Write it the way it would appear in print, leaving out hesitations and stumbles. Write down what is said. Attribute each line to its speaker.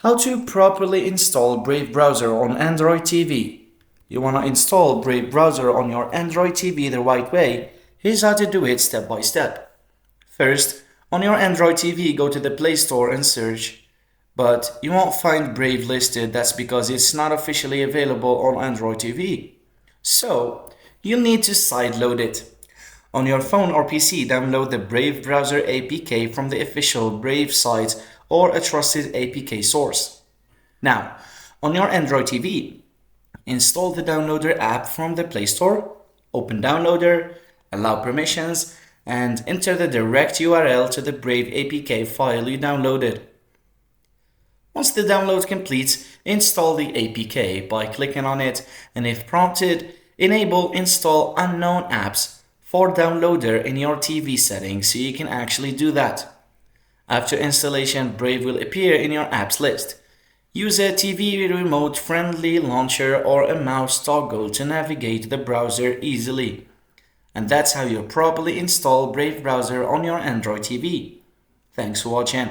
Speaker 1: How to properly install Brave browser on Android TV. You want to install Brave browser on your Android TV the right way. Here's how to do it step by step. First, on your Android TV, go to the Play Store and search, but you won't find Brave listed. That's because it's not officially available on Android TV. So, you'll need to sideload it. On your phone or PC, download the Brave browser APK from the official Brave site or a trusted APK source. Now, on your Android TV, install the Downloader app from the Play Store, open Downloader, allow permissions, and enter the direct URL to the Brave APK file you downloaded. Once the download completes, install the APK by clicking on it, and if prompted, enable Install Unknown Apps for Downloader in your TV settings so you can actually do that. After installation, Brave will appear in your apps list. Use a TV remote friendly launcher or a mouse toggle to navigate the browser easily. And that's how you properly install Brave browser on your Android TV. Thanks for watching.